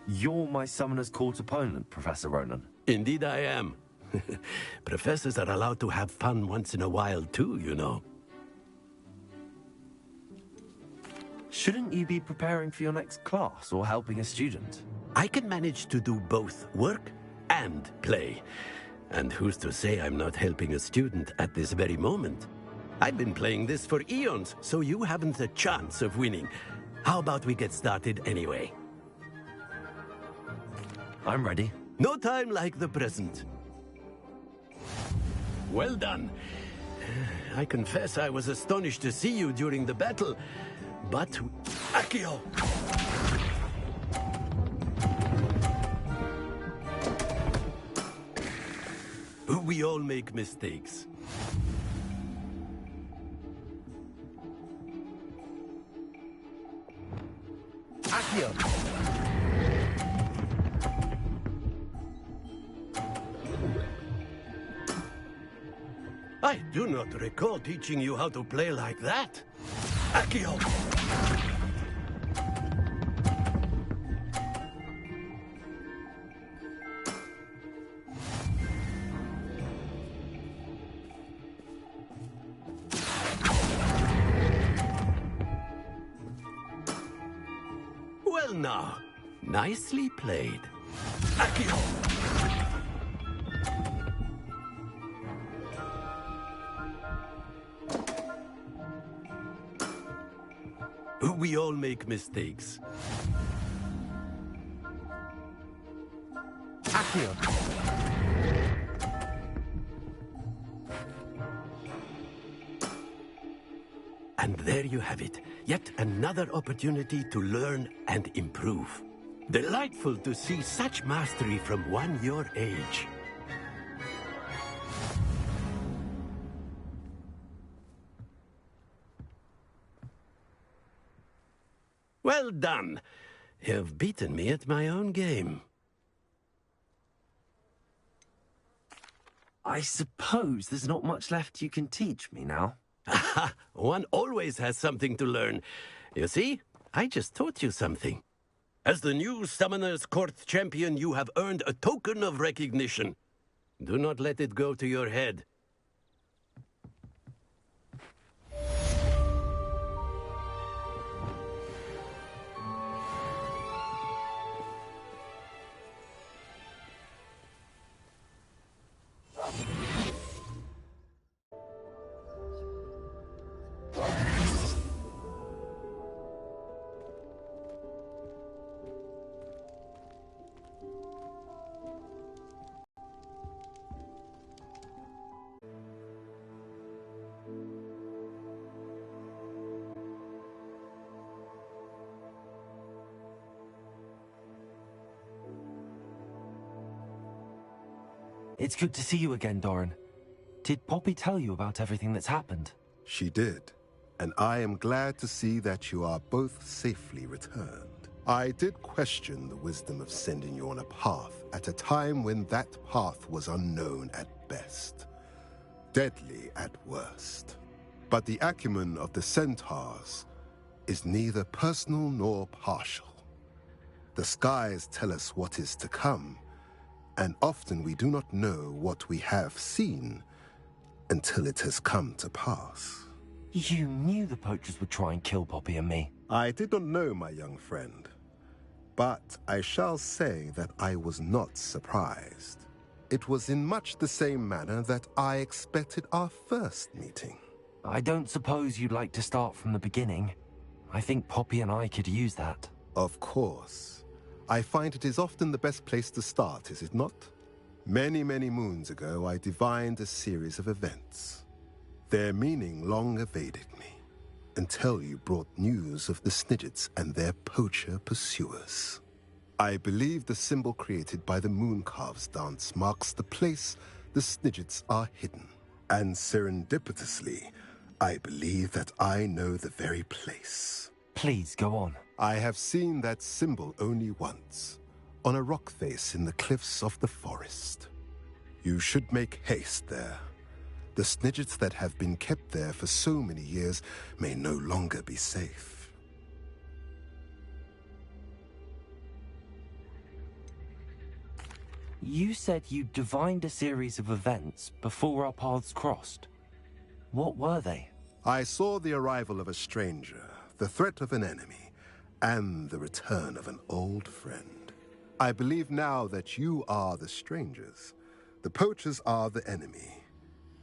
You're my Summoner's Court opponent, Professor Ronan. Indeed I am. Professors are allowed to have fun once in a while too, you know. Shouldn't you be preparing for your next class or helping a student? I can manage to do both work and play. And who's to say I'm not helping a student at this very moment? I've been playing this for eons, so you haven't a chance of winning. How about we get started anyway? I'm ready. No time like the present. Well done. I confess I was astonished to see you during the battle, but... Accio! We all make mistakes. Accio! I do not recall teaching you how to play like that. Accio! Well now, nicely played. Accio! We all make mistakes. Accio! And there you have it. Yet another opportunity to learn and improve. Delightful to see such mastery from one your age. Well done. You've beaten me at my own game. I suppose there's not much left you can teach me now. One always has something to learn. You see, I just taught you something. As the new Summoner's Court champion, you have earned a token of recognition. Do not let it go to your head. It's good to see you again, Doran. Did Poppy tell you about everything that's happened? She did, and I am glad to see that you are both safely returned. I did question the wisdom of sending you on a path at a time when that path was unknown at best, deadly at worst. But the acumen of the centaurs is neither personal nor partial. The skies tell us what is to come, and often we do not know what we have seen until it has come to pass. You knew the poachers would try and kill Poppy and me. I did not know, my young friend, but I shall say that I was not surprised. It was in much the same manner that I expected our first meeting. I don't suppose you'd like to start from the beginning. I think Poppy and I could use that. Of course. I find it is often the best place to start, is it not? Many, many moons ago, I divined a series of events. Their meaning long evaded me, until you brought news of the Snidgets and their poacher pursuers. I believe the symbol created by the Mooncalves dance marks the place the Snidgets are hidden. And serendipitously, I believe that I know the very place. Please, go on. I have seen that symbol only once, on a rock face in the cliffs of the forest. You should make haste there. The Snidgets that have been kept there for so many years may no longer be safe. You said you divined a series of events before our paths crossed. What were they? I saw the arrival of a stranger, the threat of an enemy, and the return of an old friend. I believe now that you are the strangers. The poachers are the enemy,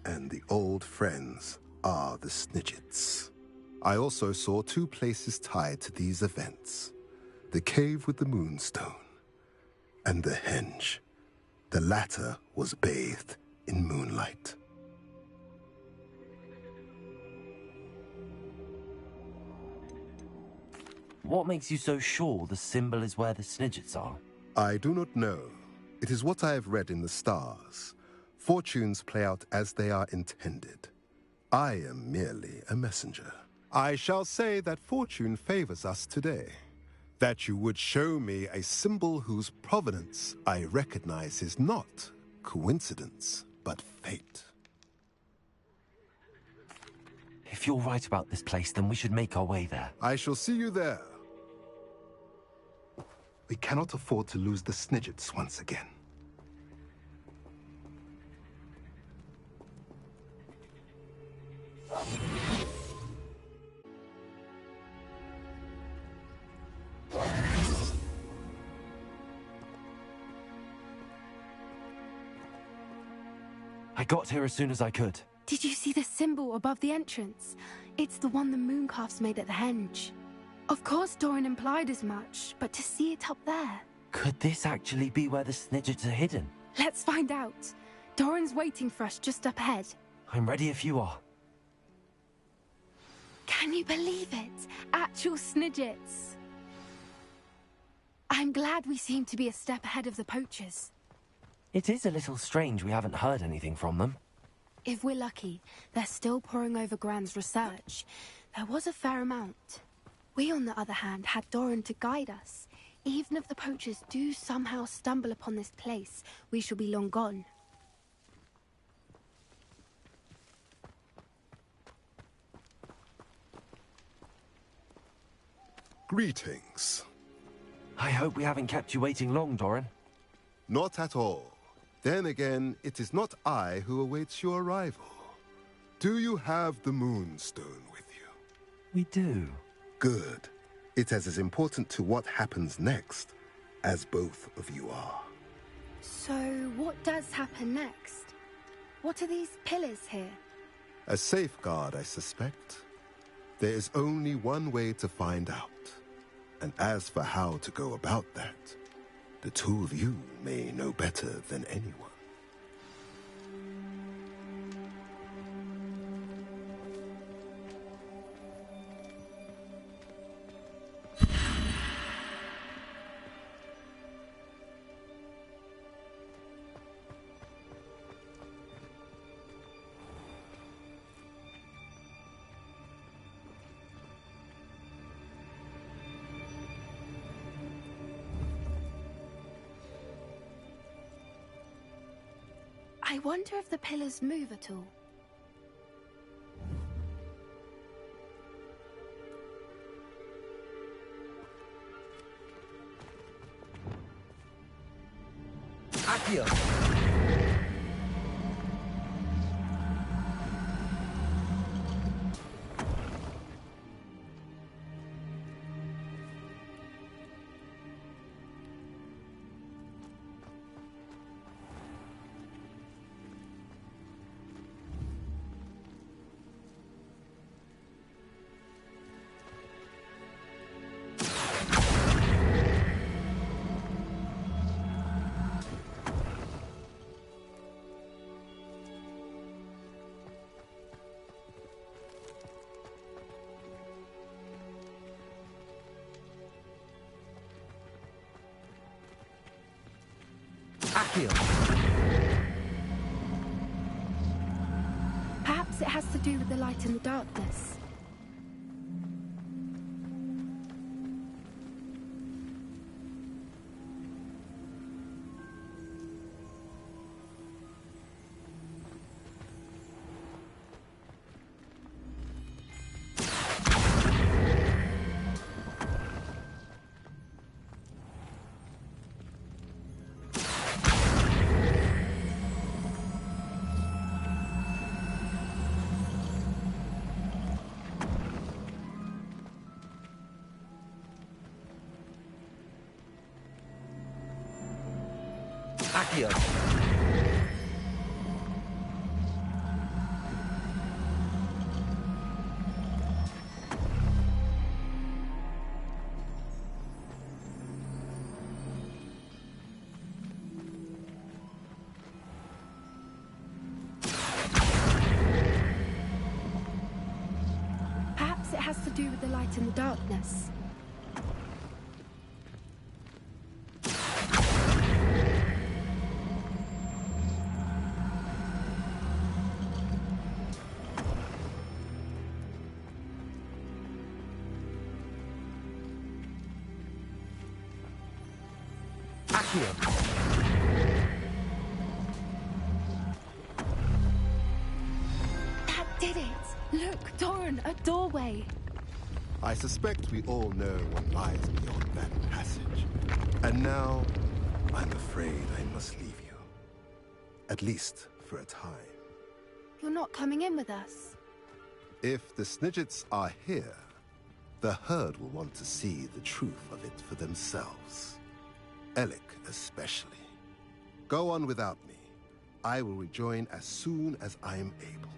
and the old friends are the Snidgets. I also saw two places tied to these events: the cave with the moonstone and the henge. The latter was bathed in moonlight. What makes you so sure the symbol is where the Snidgets are? I do not know. It is what I have read in the stars. Fortunes play out as they are intended. I am merely a messenger. I shall say that fortune favors us today. That you would show me a symbol whose provenance I recognize is not coincidence, but fate. If you're right about this place, then we should make our way there. I shall see you there. We cannot afford to lose the Snidgets once again. I got here as soon as I could. Did you see the symbol above the entrance? It's the one the mooncalfs made at the henge. Of course Doran implied as much, but to see it up there... Could this actually be where the Snidgets are hidden? Let's find out. Doran's waiting for us just up ahead. I'm ready if you are. Can you believe it? Actual Snidgets. I'm glad we seem to be a step ahead of the poachers. It is a little strange we haven't heard anything from them. If we're lucky, they're still poring over Gran's research. There was a fair amount. We, on the other hand, had Doran to guide us. Even if the poachers do somehow stumble upon this place, we shall be long gone. Greetings. I hope we haven't kept you waiting long, Doran. Not at all. Then again, it is not I who awaits your arrival. Do you have the moonstone with you? We do. Good. It is as important to what happens next as both of you are. So, what does happen next? What are these pillars here? A safeguard, I suspect. There is only one way to find out. And as for how to go about that, the two of you may know better than anyone. I wonder if the pillars move at all. Accio! Perhaps it has to do with the light and the darkness. Accio! Perhaps it has to do with the light in the darkness. That did it! Look, Doran, a doorway. I suspect we all know what lies beyond that passage. And now, I'm afraid I must leave you. At least for a time. You're not coming in with us. If the Snidgets are here, the herd will want to see the truth of it for themselves. Alec especially. Go on without me. I will rejoin as soon as I am able.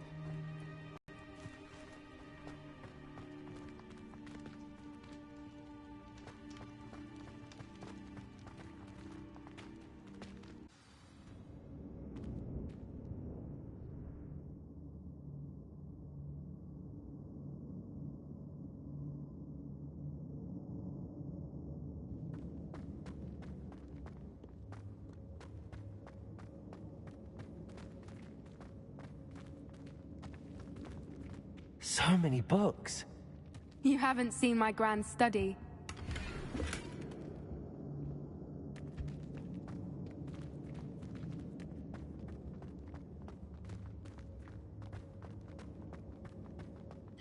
So many books. You haven't seen my grand study.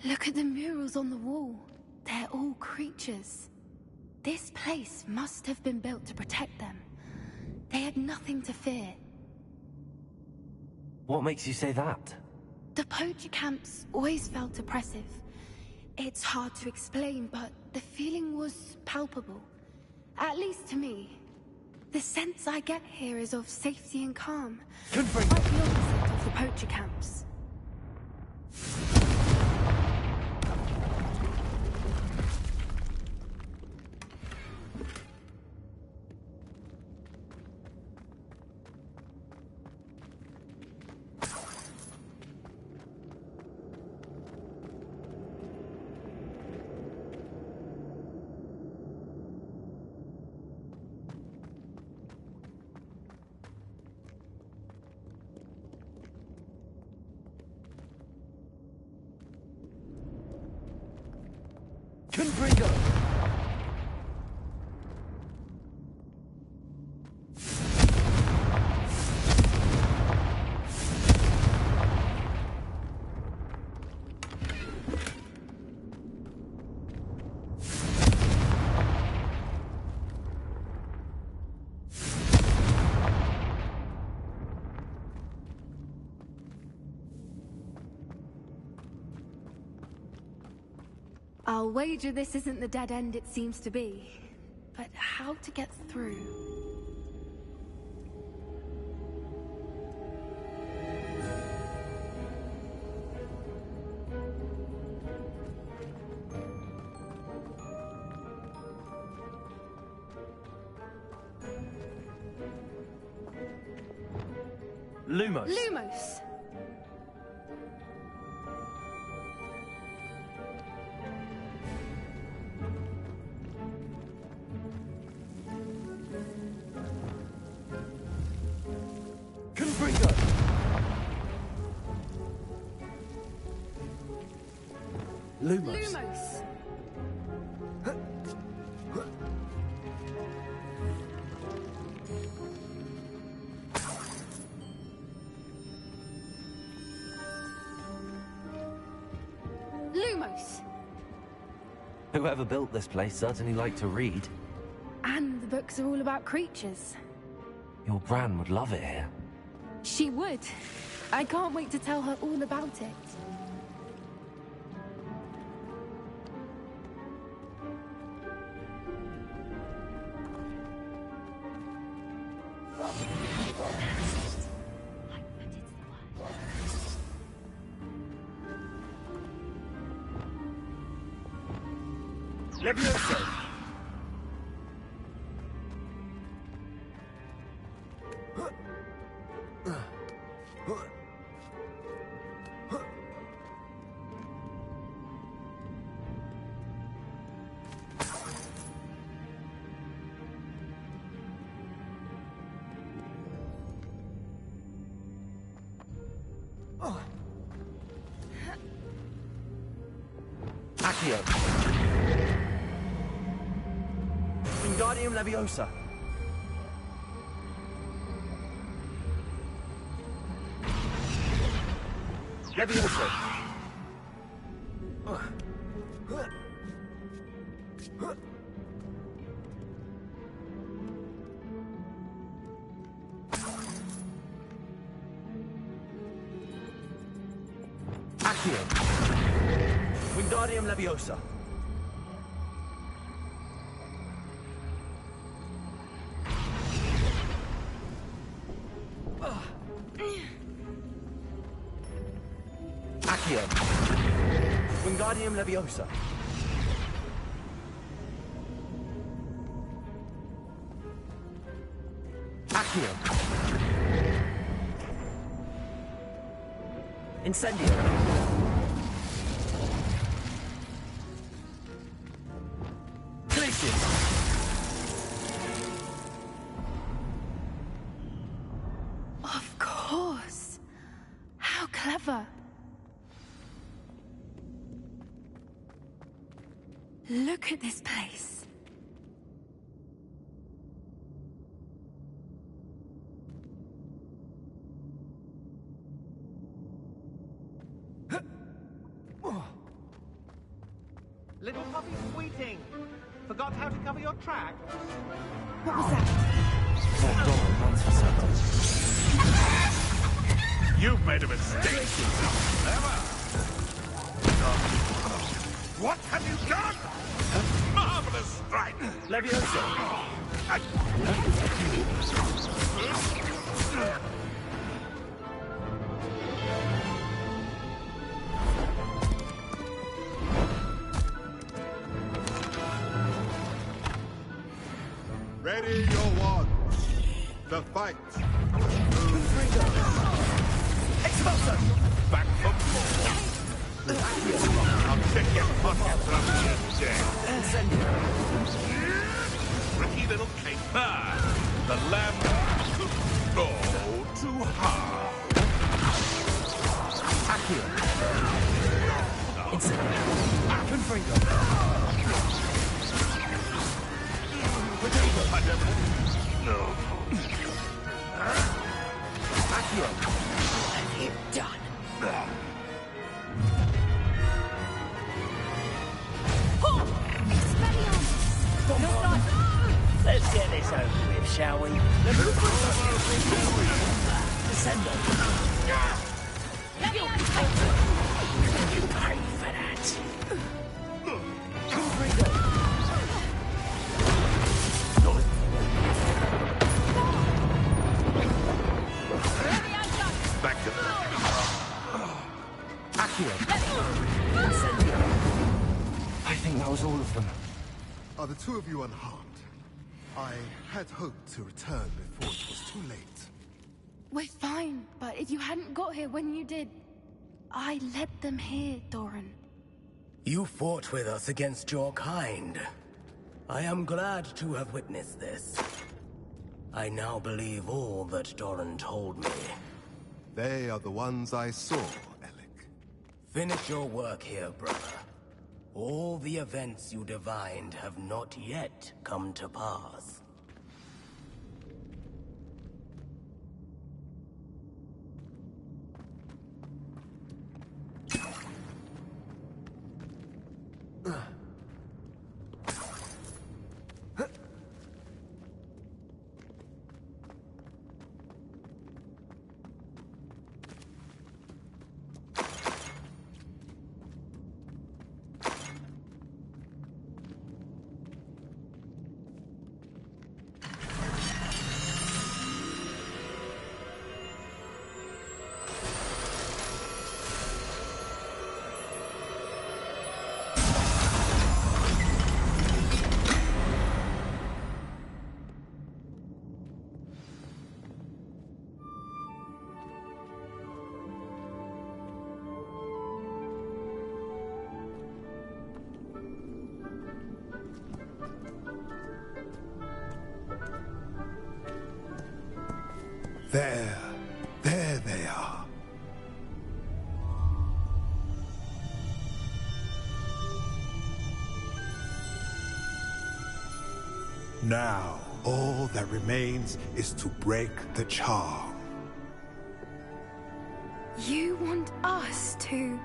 Look at the murals on the wall. They're all creatures. This place must have been built to protect them. They had nothing to fear. What makes you say that? The poacher camps always felt oppressive. It's hard to explain, but the feeling was palpable. At least to me. The sense I get here is of safety and calm. Quite the opposite of the poacher camps. Confringo! I'll wager this isn't the dead end it seems to be. But how to get through? Lumos. Lumos! Confringo! Lumos. Lumos! Lumos! Whoever built this place certainly liked to read. And the books are all about creatures. Your Gran would love it here. She would. I can't wait to tell her all about it. Levioso! Accio. Wingardium Leviosa. Leviosa. Accio. Wingardium Leviosa. Accio. Wingardium Leviosa. Accio. Incendio. Glacius. Of course. How clever. Look at this place. Little puppy squeating. Forgot how to cover your track? What was that? Not Doran, that's for certain. You've made a mistake. Never. What have you done? Marvelous strike. Leviosa. Ready your wands. The fight. Expulso. Back for more. I'll check your pockets from here today. Incendio. Tricky little caper. The lamb. Oh, too hard. Accio. Incendio. Confringo. No. Accio. What have you done? Let's get this over with, shall we? Descendo. You pay for that. Confringo. Back to Accio. Incendio. I think that was all of them. Are the two of you unharmed? I had hoped to return before it was too late. We're fine, but if you hadn't got here when you did, I led them here, Doran. You fought with us against your kind. I am glad to have witnessed this. I now believe all that Doran told me. They are the ones I saw, Alec. Finish your work here, brother. All the events you divined have not yet come to pass. There they are. Now, all that remains is to break the charm. You want us to...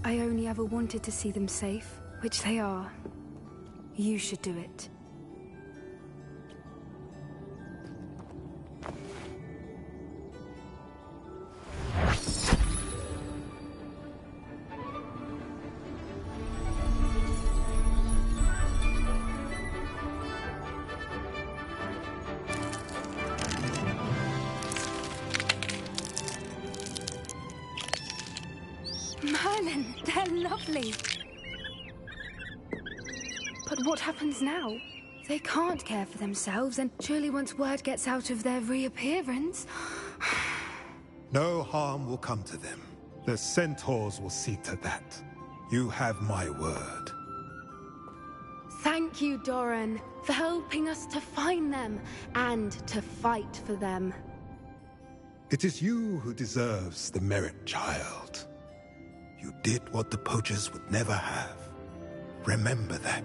I only ever wanted to see them safe, which they are. You should do it. Merlin, they're lovely. But what happens now? They can't care for themselves, and surely once word gets out of their reappearance... No harm will come to them. The centaurs will see to that. You have my word. Thank you, Doran, for helping us to find them and to fight for them. It is you who deserves the merit, child. You did what the poachers would never have. Remember that.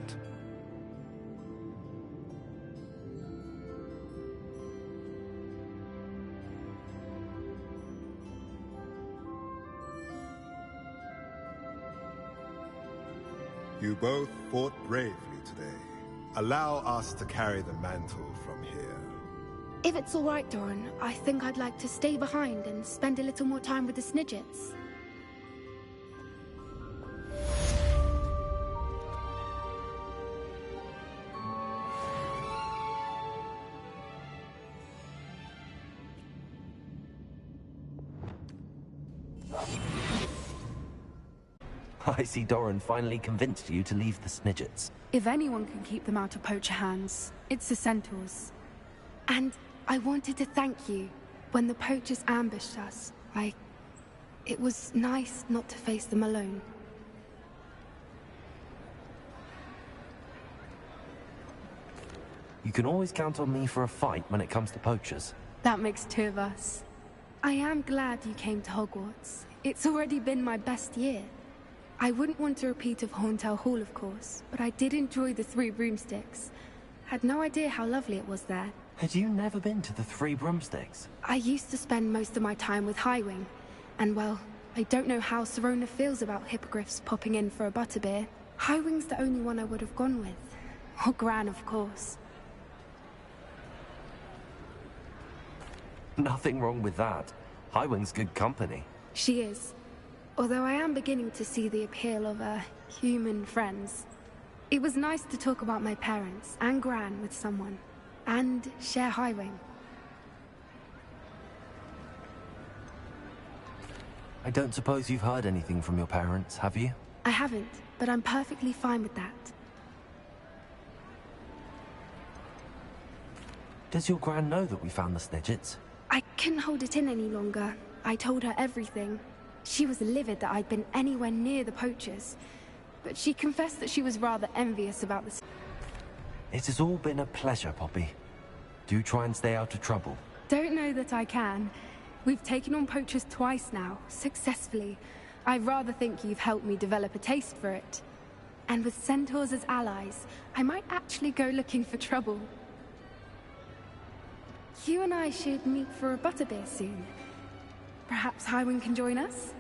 You both fought bravely today. Allow us to carry the mantle from here. If it's all right, Doran, I think I'd like to stay behind and spend a little more time with the Snidgets. I see Doran finally convinced you to leave the Snidgets. If anyone can keep them out of poacher hands, it's the centaurs. And I wanted to thank you. When the poachers ambushed us, it was nice not to face them alone. You can always count on me for a fight when it comes to poachers. That makes two of us. I am glad you came to Hogwarts. It's already been my best year. I wouldn't want a repeat of Horntail Hall, of course, but I did enjoy the Three Broomsticks. Had no idea how lovely it was there. Had you never been to the Three Broomsticks? I used to spend most of my time with Highwing, and well, I don't know how Serona feels about hippogriffs popping in for a butterbeer. Highwing's the only one I would have gone with. Or Gran, of course. Nothing wrong with that. Highwing's good company. She is. Although I am beginning to see the appeal of human friends. It was nice to talk about my parents and Gran with someone. And share Highwing. I don't suppose you've heard anything from your parents, have you? I haven't, but I'm perfectly fine with that. Does your Gran know that we found the Snidgets? I couldn't hold it in any longer. I told her everything. She was livid that I'd been anywhere near the poachers. But she confessed that she was rather envious about the... It has all been a pleasure, Poppy. Do try and stay out of trouble. Don't know that I can. We've taken on poachers twice now, successfully. I rather think you've helped me develop a taste for it. And with centaurs as allies, I might actually go looking for trouble. You and I should meet for a butterbeer soon. Perhaps Highwing can join us?